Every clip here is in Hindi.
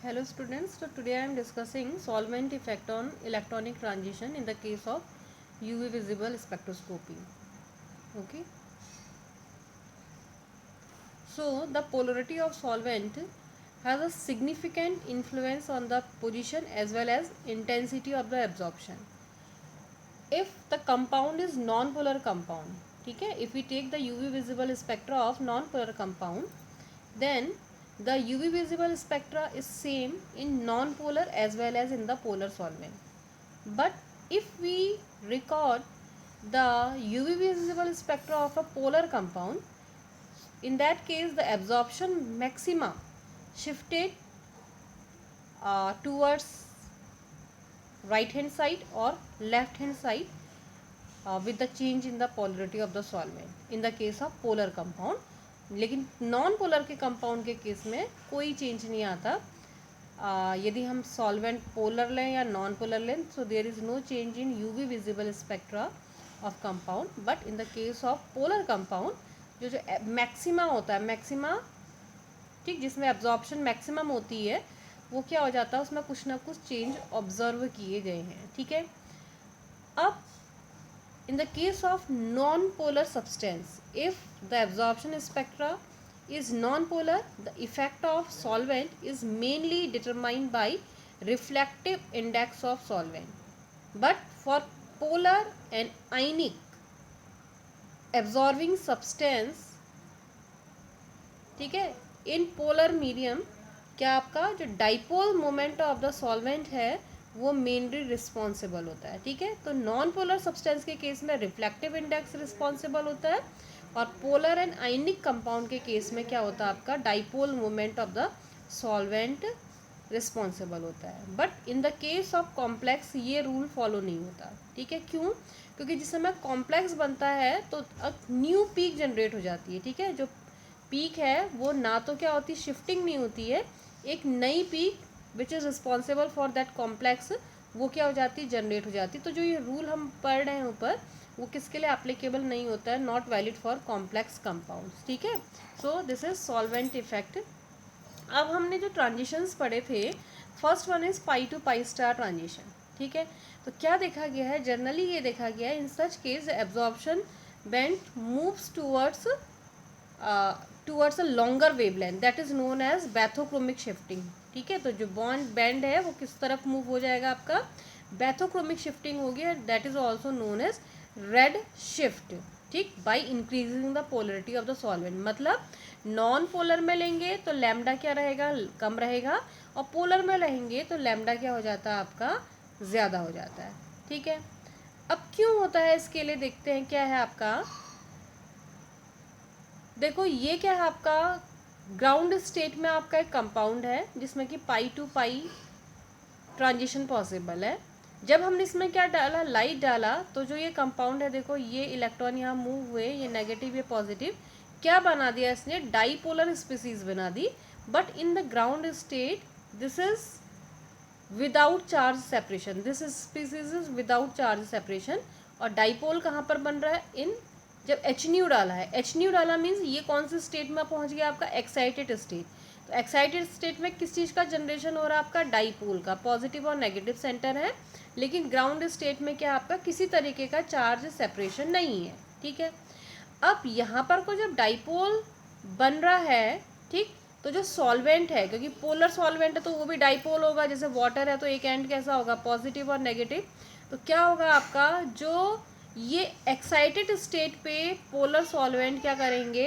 Hello students, so today I am discussing solvent effect on electronic transition in the case of UV visible spectroscopy. Okay, so the polarity of solvent has a significant influence on the position as well as intensity of the absorption. If the compound is non-polar compound, ठीक है, if we take the UV visible spectra of non-polar compound, then the UV visible spectra is same in non-polar as well as in the polar solvent. But if we record the UV visible spectra of a polar compound, in that case the absorption maxima shifted towards right hand side or left hand side with the change in the polarity of the solvent in the case of polar compound. लेकिन नॉन पोलर के कंपाउंड के केस में कोई चेंज नहीं आता यदि हम सॉल्वेंट पोलर लें या नॉन पोलर लें. So there is no change in UV visible spectra of compound. But in the case of polar compound जो मैक्सिमा होता है, मैक्सिमा ठीक, जिसमें एब्जॉर्प्शन मैक्सिमम होती है, वो क्या हो जाता है, उसमें कुछ ना कुछ चेंज ऑब्जर्व किए गए हैं. ठीक है. अब in the case of non-polar substance, if the absorption spectra is non-polar, the effect of solvent is mainly determined by reflective index of solvent. But for polar and ionic absorbing substance, ठीक है, in polar medium क्या आपका जो dipole moment of the solvent है वो मेनली रिस्पॉन्सिबल होता है. ठीक है. तो नॉन पोलर सब्सटेंस के केस में रिफ्लेक्टिव इंडेक्स रिस्पॉन्सिबल होता है और पोलर एंड आयनिक कंपाउंड के केस में क्या होता है, आपका dipole moment of the solvent responsible होता है. But in the case of complex ये रूल फॉलो नहीं होता. ठीक है. क्यों? क्योंकि जिस समय कॉम्प्लेक्स बनता है तो न्यू पीक जनरेट हो जाती है. ठीक है. जो पीक है वो ना तो क्या होती, शिफ्टिंग नहीं होती है, एक नई peak which is responsible for that complex वो क्या हो जाती, जनरेट हो जाती. तो जो ये रूल हम पढ़ रहे हैं ऊपर, वो किसके लिए एप्लीकेबल नहीं होता है, not valid for complex compounds. ठीक है. So this is solvent effect. अब हमने जो ट्रांजिशंस पढ़े थे, first one is pi to pi star transition. ठीक है. तो क्या देखा गया है, जनरली ये देखा गया है in such case absorption band moves towards a longer wavelength that is known as bathochromic shifting. ठीक है. तो जो बॉन्ड बैंड है वो किस तरफ मूव हो जाएगा, आपका बैथोक्रोमिक शिफ्टिंग होगी. That is also known as red shift. ठीक. By increasing the polarity of the solvent. मतलब नॉन पोलर में लेंगे तो लैम्डा क्या रहेगा, कम रहेगा, और पोलर में लेंगे तो लैम्डा क्या हो जाता है, आपका ज़्यादा हो जाता है. ठीक है. अब क्यों होता है, इसके लिए देखते हैं क्या है आपका. देखो ये क्या है, आपका ग्राउंड स्टेट में आपका एक कंपाउंड है जिसमें कि पाई टू पाई ट्रांजिशन पॉसिबल है. जब हमने इसमें क्या डाला, लाइट डाला, तो जो ये कंपाउंड है, देखो ये इलेक्ट्रॉन यहाँ मूव हुए, ये नेगेटिव ये पॉजिटिव, क्या बना दिया इसने, डाईपोलर स्पीसीज बना दी. But in the ground state this is without charge separation, this species is without charge separation. और डाईपोल कहाँ पर बन रहा है, इन जब एच न्यू डाला है, एच न्यू डाला मीन्स ये कौन से स्टेट में पहुंच गया, आपका एक्साइटेड स्टेट. तो एक्साइटेड स्टेट में किस चीज़ का जनरेशन हो रहा है, आपका डाईपोल का. पॉजिटिव और नेगेटिव सेंटर है, लेकिन ग्राउंड स्टेट में क्या आपका किसी तरीके का चार्ज सेपरेशन नहीं है. ठीक है. अब यहाँ पर को जब डाईपोल बन रहा है, ठीक, तो जो सॉल्वेंट है, क्योंकि पोलर सॉल्वेंट है तो वो भी डाईपोल होगा, जैसे वाटर है तो एक एंड कैसा होगा, पॉजिटिव और नेगेटिव. तो क्या होगा आपका, जो ये एक्साइटेड स्टेट पे पोलर सॉल्वेंट क्या करेंगे,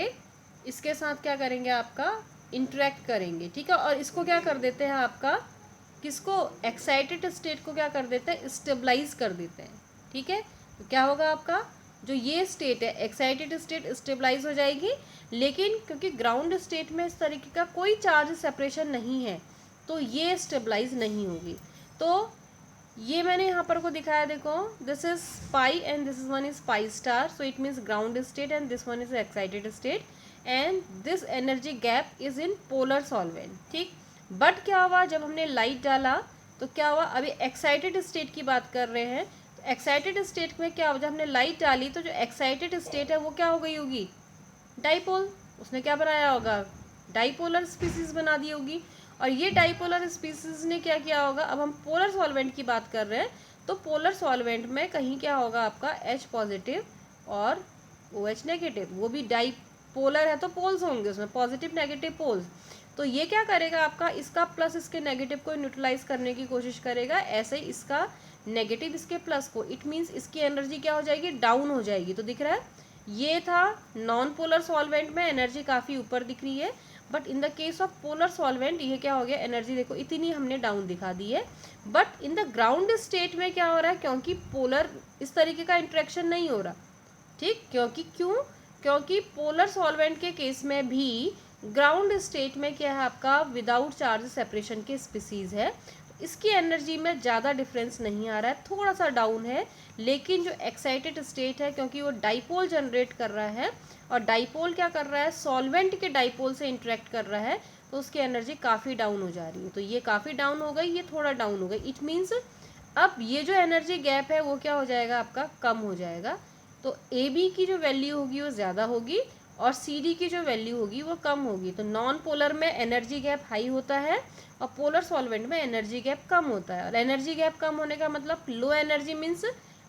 इसके साथ क्या करेंगे, आपका इंटरेक्ट करेंगे. ठीक है. और इसको क्या कर देते हैं, आपका किसको, एक्साइटेड स्टेट को क्या कर देते हैं, स्टेबलाइज कर देते हैं. ठीक है. तो क्या होगा आपका, जो ये स्टेट है एक्साइटेड स्टेट स्टेबलाइज हो जाएगी, लेकिन क्योंकि ग्राउंड स्टेट में इस तरीके का कोई चार्ज सेपरेशन नहीं है तो ये स्टेबलाइज नहीं होगी. तो ये मैंने यहाँ पर को दिखाया, देखो this is pi and this is one is pi star. So it means ground state and this one is excited state and this energy gap is in polar solvent. ठीक. बट क्या हुआ, जब हमने लाइट डाला तो क्या हुआ, अभी एक्साइटेड स्टेट की बात कर रहे हैं. तो एक्साइटेड स्टेट में क्या हुआ, जब हमने लाइट डाली तो जो एक्साइटेड स्टेट है वो क्या हो गई होगी, डाईपोल. उसने क्या बनाया होगा, डाईपोलर स्पीसीज बना दी होगी. और ये डाइपोलर स्पीसीज ने क्या किया होगा, अब हम पोलर सॉल्वेंट की बात कर रहे हैं, तो पोलर सॉल्वेंट में कहीं क्या होगा आपका H पॉजिटिव और OH नेगेटिव, वो भी डाइपोलर है तो पोल्स होंगे उसमें, पॉजिटिव नेगेटिव पोल्स। तो ये क्या करेगा आपका, इसका प्लस इसके नेगेटिव को न्यूट्रलाइज करने की कोशिश करेगा, ऐसे ही इसका नेगेटिव इसके प्लस को, इट मीन्स इसकी एनर्जी क्या हो जाएगी, डाउन हो जाएगी। तो दिख रहा है ये था नॉन पोलर सॉल्वेंट में एनर्जी काफ़ी ऊपर दिख रही है, but in the case of polar solvent ये क्या हो गया, एनर्जी देखो इतनी हमने डाउन दिखा दी है। But in the ground state में क्या हो रहा है, क्योंकि पोलर इस तरीके का इंट्रैक्शन नहीं हो रहा, ठीक, क्योंकि पोलर सॉल्वेंट के केस में भी ग्राउंड स्टेट में क्या है आपका, विदाउट चार्ज सेपरेशन के स्पीसीज है, इसकी एनर्जी में ज़्यादा डिफरेंस नहीं आ रहा है, थोड़ा सा डाउन है। लेकिन जो एक्साइटेड स्टेट है, क्योंकि वो डाइपोल जनरेट कर रहा है और डाइपोल क्या कर रहा है, सॉल्वेंट के डाइपोल से इंटरेक्ट कर रहा है, तो उसकी एनर्जी काफ़ी डाउन हो जा रही है। तो ये काफ़ी डाउन हो गई, ये थोड़ा डाउन हो गई, इट मीन्स अब ये जो एनर्जी गैप है वो क्या हो जाएगा आपका, कम हो जाएगा। तो AB की जो वैल्यू होगी वो ज़्यादा होगी और CD की जो वैल्यू होगी वो कम होगी। तो नॉन पोलर में एनर्जी गैप हाई होता है और पोलर सॉल्वेंट में एनर्जी गैप कम होता है। और एनर्जी गैप कम होने का मतलब low energy means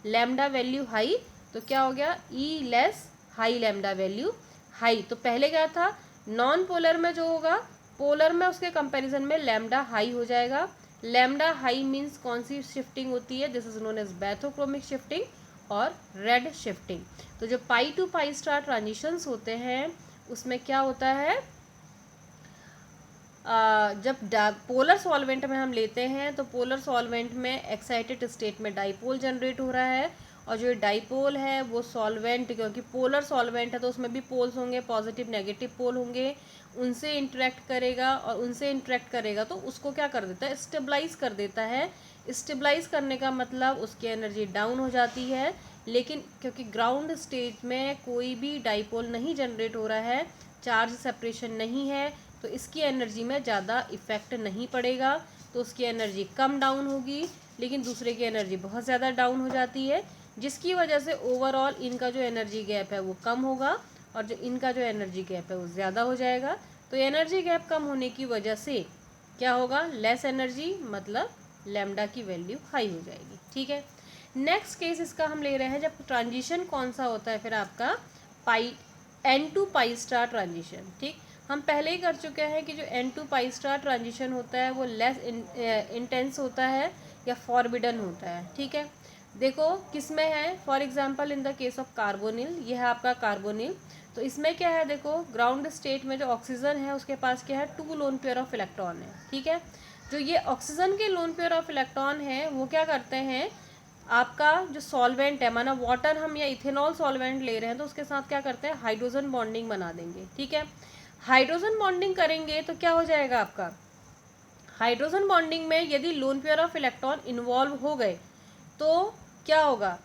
lambda value high, तो क्या हो गया, E less high lambda value high. तो पहले क्या था, नॉन पोलर में जो होगा, पोलर में उसके कंपैरिजन में लैम्डा हाई हो जाएगा। लैम्डा हाई मीन्स कौन सी शिफ्टिंग होती है, this is known as bathochromic shifting और रेड शिफ्टिंग। तो जो pi to pi star transitions होते हैं उसमें क्या होता है, जब पोलर सॉल्वेंट में हम लेते हैं तो पोलर सॉल्वेंट में एक्साइटेड स्टेट में डाइपोल जनरेट हो रहा है और जो डाइपोल है वो सॉल्वेंट, क्योंकि पोलर सॉल्वेंट है तो उसमें भी पोल्स होंगे, पॉजिटिव नेगेटिव पोल होंगे, उनसे इंटरेक्ट करेगा और उनसे इंटरेक्ट करेगा तो उसको क्या कर देता है, स्टेबलाइज कर देता है। स्टेबलाइज करने का मतलब उसकी एनर्जी डाउन हो जाती है। लेकिन क्योंकि ग्राउंड स्टेज में कोई भी डाइपोल नहीं जनरेट हो रहा है, चार्ज सेपरेशन नहीं है, तो इसकी एनर्जी में ज़्यादा इफेक्ट नहीं पड़ेगा, तो उसकी एनर्जी कम डाउन होगी। लेकिन दूसरे की एनर्जी बहुत ज़्यादा डाउन हो जाती है, जिसकी वजह से ओवरऑल इनका जो एनर्जी गैप है वो कम होगा और जो इनका जो एनर्जी गैप है वो ज़्यादा हो जाएगा। तो एनर्जी गैप कम होने की वजह से क्या होगा, लेस एनर्जी, मतलब लैम्डा की वैल्यू हाई हो जाएगी। ठीक है, नेक्स्ट केस इसका हम ले रहे हैं जब ट्रांजिशन कौन सा होता है फिर आपका, पाई N2 पाई स्टार ट्रांजिशन। ठीक, हम पहले ही कर चुके हैं कि जो N2 पाई स्टार ट्रांजिशन होता है वो लेस इंटेंस होता है या फॉरबिडन होता है। ठीक है, देखो किस में है, for example in the case of carbonyl, ये है आपका कार्बोनिल। तो इसमें क्या है, देखो ग्राउंड स्टेट में जो ऑक्सीजन है उसके पास क्या है, 2 लोन पेयर ऑफ इलेक्ट्रॉन है। ठीक है, जो ये ऑक्सीजन के लोन पेयर ऑफ इलेक्ट्रॉन है वो क्या करते हैं, आपका जो सॉल्वेंट है, माना वाटर हम या इथेनॉल सॉल्वेंट ले रहे हैं तो उसके साथ क्या करते हैं, हाइड्रोजन बॉन्डिंग बना देंगे। ठीक है, हाइड्रोजन बॉन्डिंग करेंगे तो क्या हो जाएगा आपका, हाइड्रोजन बॉन्डिंग में यदि loan pair of electron involve हो गए तो क्या होगा,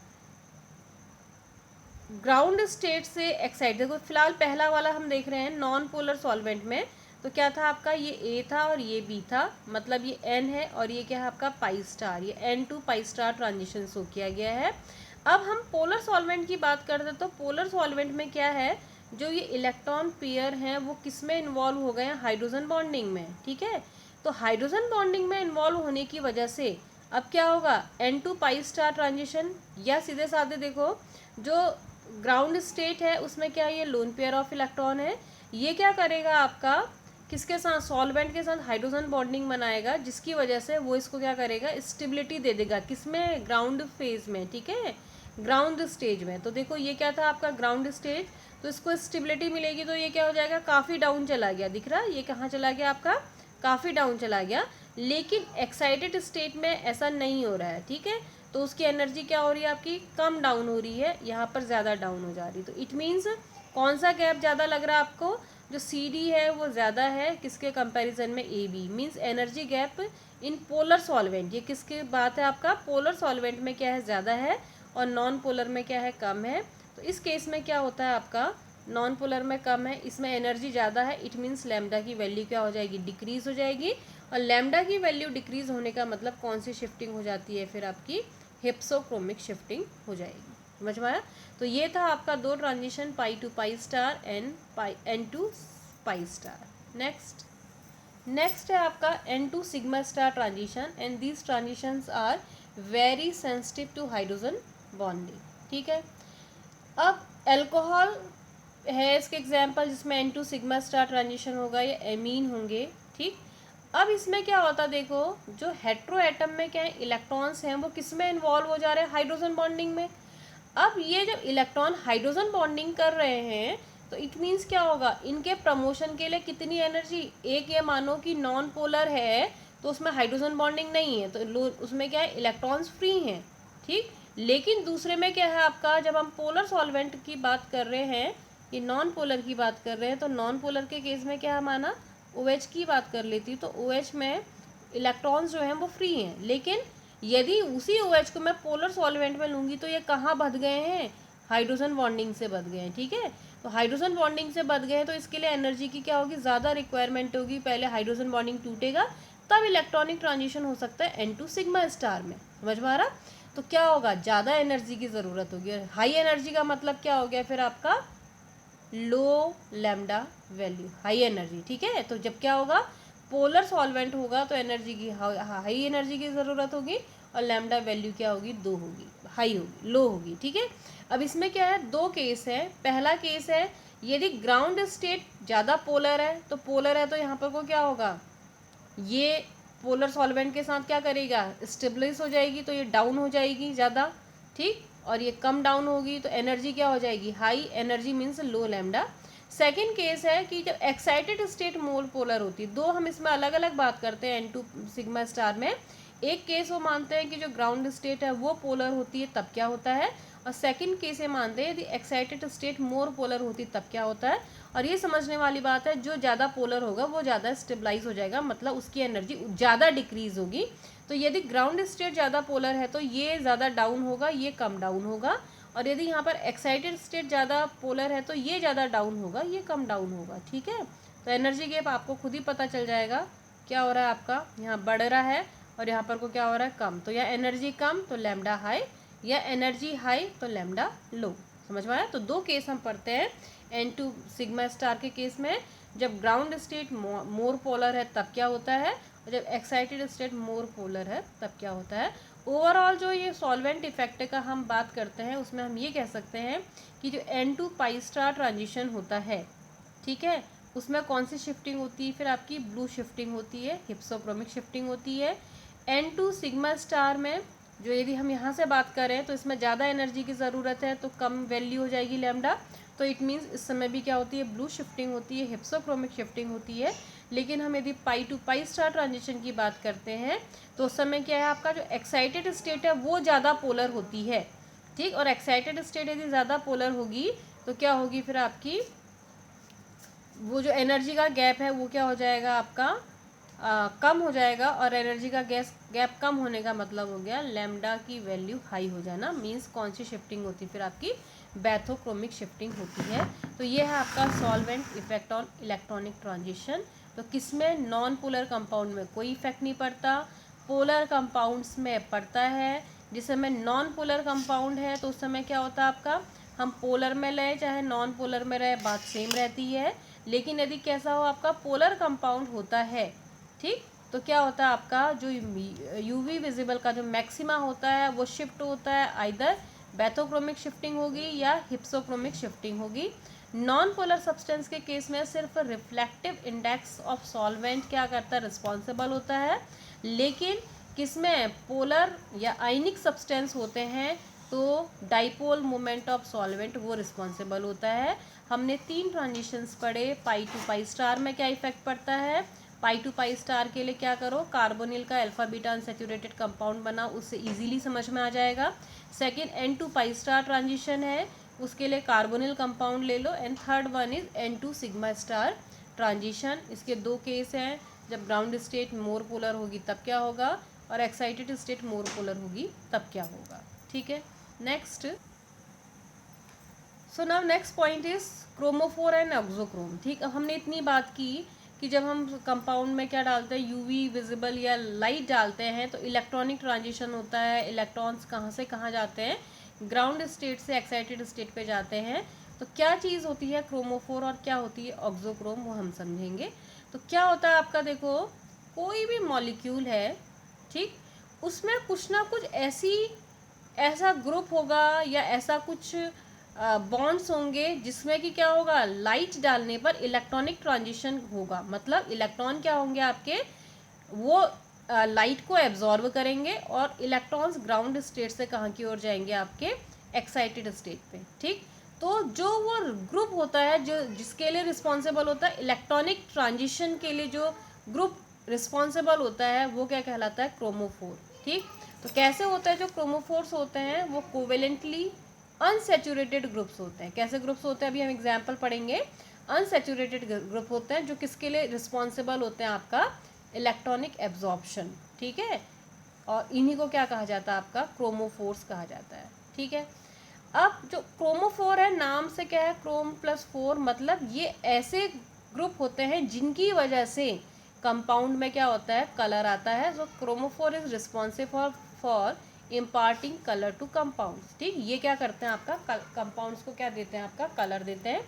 ग्राउंड स्टेट से एक्साइट, देखो फिलहाल पहला वाला हम देख रहे हैं नॉन पोलर सॉल्वेंट में, तो क्या था आपका, ये A था और ये B था, मतलब ये N है और ये क्या है आपका पाई स्टार, ये N2 pi star transition show किया गया है। अब हम पोलर सॉल्वेंट की बात करते तो पोलर सॉल्वेंट में क्या है, जो ये इलेक्ट्रॉन पेयर हैं वो किस में इन्वॉल्व हो गए हैं, हाइड्रोजन बॉन्डिंग में। ठीक है, तो हाइड्रोजन बॉन्डिंग में इन्वॉल्व होने की वजह से अब क्या होगा, N2 पाई स्टार ट्रांजिशन, या सीधे साधे देखो जो ग्राउंड स्टेट है उसमें क्या है, ये लोन पेयर ऑफ इलेक्ट्रॉन है, ये क्या करेगा आपका, किसके साथ, सॉल्वेंट के साथ हाइड्रोजन बॉन्डिंग बनाएगा, जिसकी वजह से वो इसको क्या करेगा, स्टेबिलिटी दे देगा, किसमें, ग्राउंड फेज में। ठीक है, ग्राउंड स्टेज में। तो देखो ये क्या था आपका ग्राउंड स्टेज, तो इसको स्टेबिलिटी मिलेगी, तो ये क्या हो जाएगा, काफ़ी डाउन चला गया, दिख रहा है ये कहाँ चला गया आपका, काफ़ी डाउन चला गया। लेकिन एक्साइटेड स्टेट में ऐसा नहीं हो रहा है। ठीक है, तो उसकी एनर्जी क्या हो रही है आपकी, कम डाउन हो रही है, यहाँ पर ज़्यादा डाउन हो जा रही है। तो इट मीन्स कौन सा गैप ज़्यादा लग रहा है आपको, जो CD है वो ज़्यादा है किसके कंपैरिजन में, AB, means energy gap in polar solvent, ये किसकी बात है आपका, पोलर सॉल्वेंट में क्या है, ज़्यादा है और नॉन पोलर में क्या है, कम है। तो इस केस में क्या होता है आपका, नॉन पोलर में कम है, इसमें एनर्जी ज़्यादा है, इट मीन्स लैम्डा की वैल्यू क्या हो जाएगी, डिक्रीज़ हो जाएगी। और लैम्डा की वैल्यू डिक्रीज़ होने का मतलब कौन सी शिफ्टिंग हो जाती है, फिर आपकी हिप्सोक्रोमिक शिफ्टिंग हो जाएगी। समझ में आया। तो ये था आपका दो transition, pi to pi star and N2 pi star. Next next है आपका N2 sigma star transition and these transitions are very sensitive to hydrogen bonding. ठीक है, अब एल्कोहल है इसके एग्जाम्पल जिसमें N2 सिग्मा स्टार ट्रांजिशन होगा, या एमीन होंगे। ठीक, अब इसमें क्या होता है, देखो जो हेट्रो एटम में क्या है, इलेक्ट्रॉन्स हैं वो किस में इन्वॉल्व हो जा रहे हैं, हाइड्रोजन बॉन्डिंग में। अब ये जब इलेक्ट्रॉन हाइड्रोजन बॉन्डिंग कर रहे हैं तो इट मीन्स क्या होगा, इनके प्रमोशन के लिए कितनी एनर्जी, एक ये मानो कि नॉन पोलर है तो उसमें हाइड्रोजन बॉन्डिंग नहीं है तो उसमें क्या है, इलेक्ट्रॉन्स फ्री हैं। ठीक, लेकिन दूसरे में क्या है आपका, जब हम पोलर सॉल्वेंट की बात कर रहे हैं, ये नॉन पोलर की बात कर रहे हैं, तो नॉन पोलर के केस में क्या है, माना OH की बात कर लेती तो OH में इलेक्ट्रॉन्स जो हैं वो फ्री हैं। लेकिन यदि उसी OH को मैं पोलर सॉल्वेंट में लूँगी तो ये कहाँ बध गए हैं, हाइड्रोजन बॉन्डिंग से बध गए हैं। ठीक है, तो हाइड्रोजन बॉन्डिंग से बध गए तो इसके लिए एनर्जी की क्या होगी, ज़्यादा रिक्वायरमेंट होगी। पहले हाइड्रोजन बॉन्डिंग टूटेगा तब इलेक्ट्रॉनिक ट्रांजिशन हो सकता है N2 सिग्मा स्टार में। समझ में आ रहा, तो क्या होगा, ज़्यादा एनर्जी की ज़रूरत होगी। और हाई एनर्जी का मतलब क्या हो गया फिर आपका, लो लैम्डा वैल्यू, हाई एनर्जी। ठीक है, तो जब क्या होगा, पोलर सॉल्वेंट होगा तो एनर्जी की हाई एनर्जी की ज़रूरत होगी और लैम्डा वैल्यू क्या होगी, 2 होगी, हाई होगी, लो होगी। ठीक है, अब इसमें क्या है, 2 केस है। पहला केस है यदि ग्राउंड स्टेट ज़्यादा पोलर है, तो पोलर है तो यहाँ पर को क्या होगा, ये पोलर सॉल्वेंट के साथ क्या करेगा, स्टेबलाइज हो जाएगी, तो ये डाउन हो जाएगी ज़्यादा। ठीक, और ये कम डाउन होगी तो एनर्जी क्या हो जाएगी, high energy means low lambda. Second case है कि जब एक्साइटेड स्टेट मोर पोलर होती है, 2 हम इसमें अलग अलग बात करते हैं N2 सिग्मा स्टार में। एक केस वो मानते हैं कि जो ग्राउंड स्टेट है वो पोलर होती है तब क्या होता है, और सेकंड केस ये मानते हैं यदि एक्साइटेड स्टेट मोर पोलर होती तब क्या होता है। और ये समझने वाली बात है, जो ज़्यादा पोलर होगा वो ज़्यादा स्टेबलाइज हो जाएगा, मतलब उसकी एनर्जी ज़्यादा डिक्रीज होगी। तो यदि ग्राउंड स्टेट ज़्यादा पोलर है तो ये ज़्यादा डाउन होगा, ये कम डाउन होगा। और यदि यहाँ पर एक्साइटेड स्टेट ज़्यादा पोलर है तो ये ज़्यादा डाउन होगा, ये कम डाउन होगा। ठीक है, तो एनर्जी गैप आपको खुद ही पता चल जाएगा क्या हो रहा है, आपका यहाँ बढ़ रहा है और यहाँ पर को क्या हो रहा है, कम। तो यहाँ एनर्जी कम तो लैम्डा हाई, या एनर्जी हाई तो लैम्डा लो। समझ में आया, तो 2 केस हम पढ़ते हैं N2 सिग्मा स्टार के केस में, जब ग्राउंड स्टेट मोर पोलर है तब क्या होता है, और जब एक्साइटेड स्टेट मोर पोलर है तब क्या होता है। ओवरऑल जो ये सॉल्वेंट इफेक्ट का हम बात करते हैं उसमें हम ये कह सकते हैं कि जो N2 पाई स्टार ट्रांजिशन होता है, ठीक है, उसमें कौन सी शिफ्टिंग होती है, फिर आपकी ब्लू शिफ्टिंग होती है, हिप्सोक्रोमिक शिफ्टिंग होती है। N2 सिग्मा स्टार में जो यदि हम यहाँ से बात करें तो इसमें ज़्यादा एनर्जी की ज़रूरत है तो कम वैल्यू हो जाएगी लैम्डा, तो इट मीन्स इस समय भी क्या होती है, ब्लू शिफ्टिंग होती है, हिप्सोक्रोमिक शिफ्टिंग होती है। लेकिन हम यदि पाई टू पाई स्टार ट्रांजिशन की बात करते हैं तो उस समय क्या है, आपका जो एक्साइटेड स्टेट है वो ज़्यादा पोलर होती है। ठीक, और एक्साइटेड स्टेट यदि ज़्यादा पोलर होगी तो क्या होगी, फिर आपकी वो जो एनर्जी का गैप है वो क्या हो जाएगा आपका, कम हो जाएगा। और एनर्जी का गैप कम होने का मतलब हो गया लैम्डा की वैल्यू हाई हो जाना। मींस कौन सी शिफ्टिंग होती है, फिर आपकी बैथोक्रोमिक शिफ्टिंग होती है। तो ये है आपका solvent effect on electronic transition. तो किसमें, नॉन पोलर कंपाउंड में कोई इफेक्ट नहीं पड़ता, पोलर कंपाउंड्स में पड़ता है। जिस समय नॉन पोलर कंपाउंड है तो उस समय क्या होता है आपका, हम पोलर में रहे चाहे नॉन पोलर में रहे बात सेम रहती है। लेकिन यदि कैसा हो, आपका पोलर कंपाउंड होता है, ठीक, तो क्या होता है आपका जो यूवी विजिबल का जो मैक्सिमा होता है वो शिफ्ट होता है, आइदर बैथोक्रोमिक शिफ्टिंग होगी या हिप्सोक्रोमिक शिफ्टिंग होगी। नॉन पोलर सब्सटेंस के केस में सिर्फ रिफ्लेक्टिव इंडेक्स ऑफ सॉल्वेंट क्या करता है, रिस्पॉन्सिबल होता है। लेकिन किसमें, पोलर या आयनिक सब्सटेंस होते हैं तो डाइपोल मोमेंट ऑफ सॉल्वेंट वो रिस्पॉन्सिबल होता है। हमने 3 ट्रांजिशंस पढ़े, पाई टू पाई स्टार में क्या इफेक्ट पड़ता है, पाई टू पाई स्टार के लिए क्या करो, कार्बोनिल का अल्फा बीटा अनसैचुरेटेड कंपाउंड बना, उससे इजीली समझ में आ जाएगा। Second N2 pi star transition है, उसके लिए कार्बोनिल कंपाउंड ले लो। And third one is N2 sigma star transition. इसके 2 केस हैं, जब ग्राउंड स्टेट मोर पोलर होगी तब क्या होगा, और एक्साइटेड स्टेट मोर पोलर होगी तब क्या होगा। ठीक है, next, so now next point is chromophore and auxochrome. ठीक, अब हमने इतनी बात की कि जब हम कंपाउंड में क्या डालते हैं, यूवी विजिबल या लाइट डालते हैं तो इलेक्ट्रॉनिक ट्रांजिशन होता है, इलेक्ट्रॉन्स कहाँ से कहाँ जाते हैं, ग्राउंड स्टेट से एक्साइटेड स्टेट पे जाते हैं। तो क्या चीज़ होती है क्रोमोफोर और क्या होती है ऑक्सोक्रोम, वो हम समझेंगे। तो क्या होता है आपका, देखो कोई भी मॉलिक्यूल है, ठीक, उसमें कुछ ना कुछ ऐसा ग्रुप होगा या ऐसा कुछ बॉन्ड्स होंगे जिसमें कि क्या होगा, लाइट डालने पर इलेक्ट्रॉनिक ट्रांजिशन होगा। मतलब इलेक्ट्रॉन क्या होंगे आपके, वो लाइट को एब्जॉर्ब करेंगे और इलेक्ट्रॉन्स ग्राउंड स्टेट से कहाँ की ओर जाएंगे, आपके एक्साइटेड स्टेट पे, ठीक। तो जो वो ग्रुप होता है जो जिसके लिए रिस्पॉन्सिबल होता है इलेक्ट्रॉनिक ट्रांजिशन के लिए, जो ग्रुप रिस्पॉन्सिबल होता है वो क्या कहलाता है, क्रोमोफोर, ठीक। तो कैसे होता है, जो क्रोमोफोर्स होते हैं वो कोवेलेंटली अनसेचुरेटेड ग्रुप्स होते हैं। कैसे ग्रुप्स होते हैं, अभी हम एग्जाम्पल पढ़ेंगे। अनसेचुरेटेड ग्रुप होते हैं जो किसके लिए रिस्पॉन्सिबल होते हैं, आपका इलेक्ट्रॉनिक एब्जॉर्प्शन, ठीक है। और इन्हीं को क्या कहा जाता है, आपका क्रोमोफोर्स कहा जाता है, ठीक है। अब जो क्रोमोफोर है, नाम से क्या है, क्रोम प्लस फोर, मतलब ये ऐसे ग्रुप होते हैं जिनकी वजह से कंपाउंड में क्या होता है, कलर आता है। So chromophore is responsible for imparting colour to compounds, ठीक। ये क्या करते हैं, आपका कंपाउंड्स को क्या देते हैं, आपका कलर देते हैं।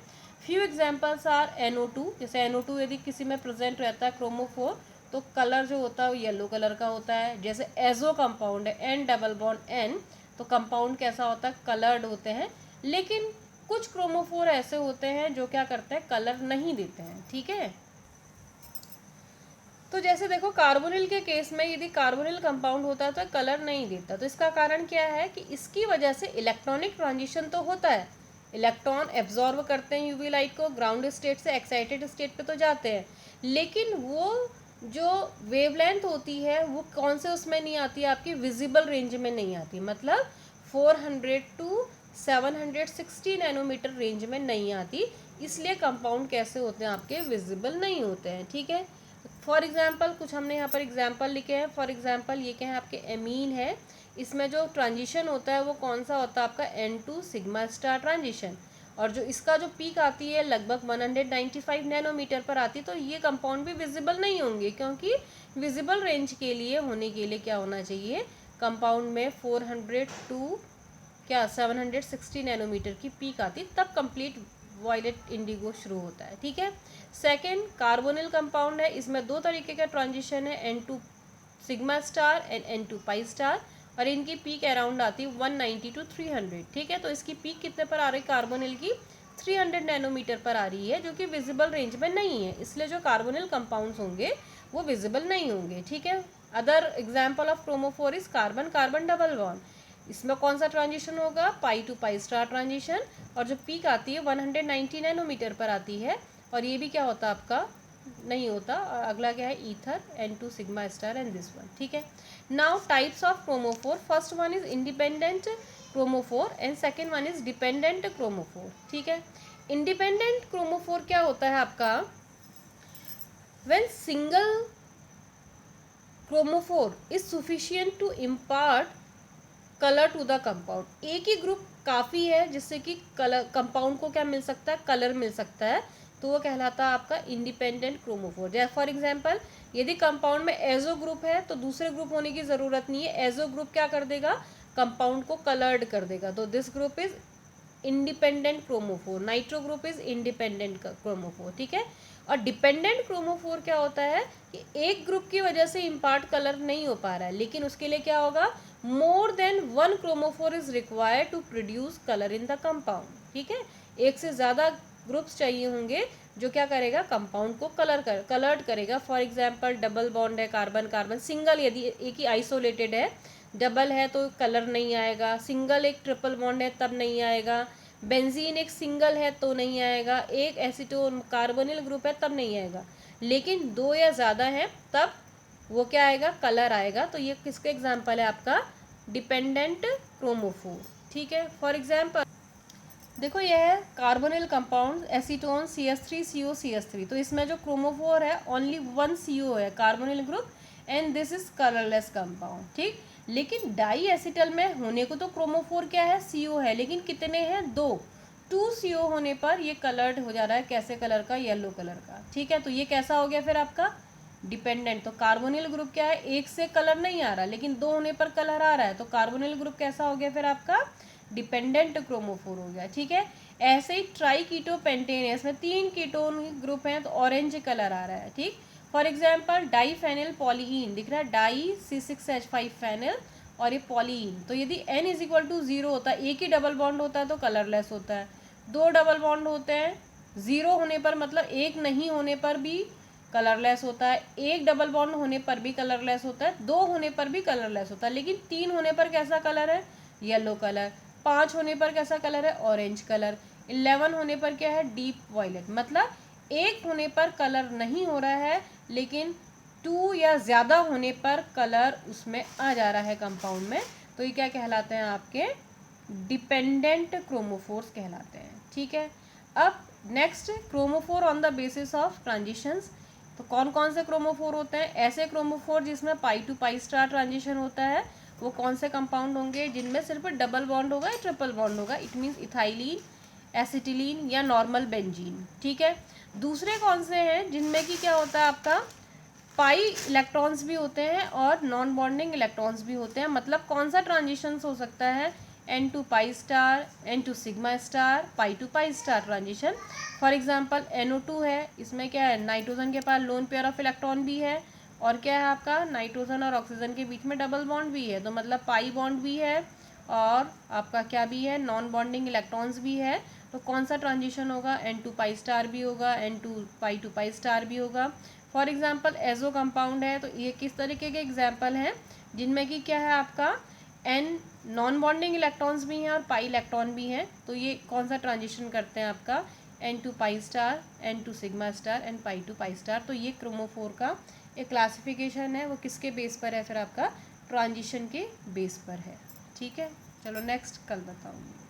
फ्यू एग्जाम्पल्स आर NO2, जैसे NO2 यदि किसी में प्रेजेंट रहता है क्रोमोफोर, तो कलर जो होता है वो येलो कलर का होता है। जैसे एजो कंपाउंड है, N डबल बॉन्ड N, तो कंपाउंड कैसा होता है, कलर्ड होते हैं। लेकिन कुछ क्रोमोफोर ऐसे होते हैं जो क्या करते हैं, कलर नहीं देते हैं, ठीक है। तो जैसे देखो कार्बोनिल के केस में यदि कार्बोनिल कंपाउंड होता है तो कलर नहीं देता। तो इसका कारण क्या है कि इसकी वजह से इलेक्ट्रॉनिक ट्रांजिशन तो होता है, इलेक्ट्रॉन एब्जॉर्ब करते हैं यूवी लाइट को, ग्राउंड स्टेट से एक्साइटेड स्टेट पे तो जाते हैं, लेकिन वो जो वेवलेंथ होती है वो कौन से उसमें नहीं आती है, आपकी विजिबल रेंज में नहीं आती। मतलब 400 टू 760 नैनोमीटर रेंज में नहीं आती, इसलिए कंपाउंड कैसे होते हैं, आपके विजिबल नहीं होते हैं, ठीक है। फॉर एग्जाम्पल कुछ हमने यहाँ पर एग्जाम्पल लिखे हैं। फॉर एग्जाम्पल ये क्या है, आपके एमीन है, इसमें जो ट्रांजिशन होता है वो कौन सा होता है, आपका N2 सिग्मा स्टार ट्रांजिशन। और जो इसका जो पीक आती है लगभग 195 नैनोमीटर पर आती है। तो ये कंपाउंड भी विजिबल नहीं होंगे, क्योंकि विजिबल रेंज के लिए होने के लिए क्या होना चाहिए, कंपाउंड में 400 टू क्या 760 नैनोमीटर की पीक आती, तब कंप्लीट वॉयलेट इंडिगो शुरू होता है, ठीक है। सेकेंड कार्बोनिल कंपाउंड है, इसमें दो तरीके का ट्रांजिशन है, N2 sigma star and N2 pi star, और इनकी पीक अराउंड आती है 190 टू 300, ठीक है। तो इसकी पीक कितने पर आ रही है, कार्बोनिल की 300 नैनोमीटर पर आ रही है, जो कि विजिबल रेंज में नहीं है, इसलिए जो कार्बोनिल कंपाउंड्स होंगे वो विजिबल नहीं होंगे, ठीक है। Other example of chromophore is carbon carbon double bond, इसमें कौन सा ट्रांजिशन होगा, पाई टू पाई स्टार ट्रांजिशन, और जो पीक आती है 190 नैनोमीटर पर आती है, और ये भी क्या होता है, आपका नहीं होता। और अगला क्या है, either N2 sigma star and this one, ठीक है। Now types of chromophore, first one is independent chromophore and second one is dependent chromophore, ठीक है। इंडिपेंडेंट क्रोमोफोर क्या होता है आपका, when single chromophore is sufficient to impart colour to the compound. एक ही ग्रुप काफ़ी है जिससे कि कलर कंपाउंड को क्या मिल सकता है, कलर मिल सकता है, तो वो कहलाता है आपका इंडिपेंडेंट क्रोमोफोर। जैसे फॉर एग्जांपल यदि कंपाउंड में एजो ग्रुप है तो दूसरे ग्रुप होने की ज़रूरत नहीं है, एजो ग्रुप क्या कर देगा, कंपाउंड को कलर्ड कर देगा, तो this group is independent chromophore. Nitro group is independent chromophore, ठीक है। और डिपेंडेंट क्रोमोफोर क्या होता है कि एक ग्रुप की वजह से इम्पार्ट कलर नहीं हो पा रहा है, लेकिन उसके लिए क्या होगा, more than one chromophore is required to produce colour in the compound, ठीक है। एक से ज़्यादा ग्रुप्स चाहिए होंगे जो क्या करेगा, कंपाउंड को कलर्ड करेगा। फॉर एग्जाम्पल डबल बॉन्ड है, कार्बन कार्बन, सिंगल यदि एक ही आइसोलेटेड है, डबल है तो कलर नहीं आएगा, सिंगल एक ट्रिपल बॉन्ड है तब नहीं आएगा, बेंजीन एक सिंगल है तो नहीं आएगा, एक एसीटोन कार्बोनिल ग्रुप है तब नहीं आएगा, लेकिन दो या ज़्यादा है तब वो क्या आएगा, कलर आएगा। तो ये किसका एग्जाम्पल है, आपका डिपेंडेंट क्रोमोफोर, ठीक है। फॉर एग्जाम्पल देखो ये है कार्बोनिल कंपाउंड एसीटोन CH3COCH3, तो इसमें जो क्रोमोफोर है ओनली वन CO है, carbonyl group, and this is colourless compound, ठीक। लेकिन डाई एसिटल में होने को तो क्रोमोफोर क्या है, CO है, लेकिन कितने हैं, 2 CO होने पर ये कलर्ड हो जा रहा है, कैसे कलर का, येलो कलर का, ठीक है। तो ये कैसा हो गया फिर आपका डिपेंडेंट। तो कार्बोनिल ग्रुप क्या है, एक से कलर नहीं आ रहा लेकिन दो होने पर कलर आ रहा है, तो कार्बोनिल ग्रुप कैसा हो गया फिर आपका डिपेंडेंट क्रोमोफोर हो गया, ठीक है। ऐसे ही ट्राई कीटो पेंटेन है, इसमें 3 कीटोन ग्रुप हैं तो ऑरेंज कलर आ रहा है, ठीक। फॉर एग्जांपल डाई फेनिल पॉलीइन दिख रहा है, डाई C6H5 फेनिल और ये पॉलीइन। तो यदि N इज इक्वल टू 0 होता है, एक ही डबल बॉन्ड होता है तो कलरलेस होता है, 2 डबल बॉन्ड होते हैं, 0 होने पर मतलब एक नहीं होने पर भी कलरलेस होता है, एक डबल बॉन्ड होने पर भी कलरलेस होता है, 2 होने पर भी कलरलेस होता है, लेकिन 3 होने पर कैसा कलर है, येलो कलर, 5 होने पर कैसा कलर है, ऑरेंज कलर, 11 होने पर क्या है, डीप वायलेट। मतलब एक होने पर कलर नहीं हो रहा है, लेकिन 2 या ज़्यादा होने पर कलर उसमें आ जा रहा है कंपाउंड में, तो ये क्या कहलाते हैं, आपके डिपेंडेंट क्रोमोफोर्स कहलाते हैं, ठीक है। अब next, chromophore on the basis of transitions. तो कौन कौन से क्रोमोफोर होते हैं, ऐसे क्रोमोफोर जिसमें पाई टू पाई स्टार ट्रांजिशन होता है, वो कौन से कंपाउंड होंगे, जिनमें सिर्फ डबल बॉन्ड होगा या ट्रिपल बॉन्ड होगा, इट मीन्स इथाइलिन, एसिटिलीन या नॉर्मल बेंजीन, ठीक है। दूसरे कौन से हैं जिनमें कि क्या होता है, आपका पाई इलेक्ट्रॉन्स भी होते हैं और नॉन बॉन्डिंग इलेक्ट्रॉन्स भी होते हैं। मतलब कौन सा ट्रांजिशंस हो सकता है, N to pi star, N to sigma star, pi to pi star transition. For example NO2 है, इसमें क्या है, नाइट्रोजन के पास लोन पेयर ऑफ इलेक्ट्रॉन भी है, और क्या है आपका, नाइट्रोजन और ऑक्सीजन के बीच में डबल बॉन्ड भी है, तो मतलब पाई बॉन्ड भी है और आपका क्या भी है, नॉन बॉन्डिंग इलेक्ट्रॉन्स भी है। तो कौन सा ट्रांजिशन होगा, N टू पाई स्टार भी होगा, N टू पाई स्टार भी होगा। फॉर एग्जांपल एजो कंपाउंड है, तो ये किस तरीके के एग्जांपल हैं, जिनमें कि क्या है आपका N नॉन बॉन्डिंग इलेक्ट्रॉन्स भी हैं और पाई इलेक्ट्रॉन भी हैं। तो ये कौन सा ट्रांजिशन करते हैं, आपका N to pi star, N to sigma star and pi to pi star. तो ये क्रोमोफोर का एक क्लासिफिकेशन है, वो किसके बेस पर है, फिर आपका ट्रांजिशन के बेस पर है, ठीक है। चलो नेक्स्ट कल बताऊँगी।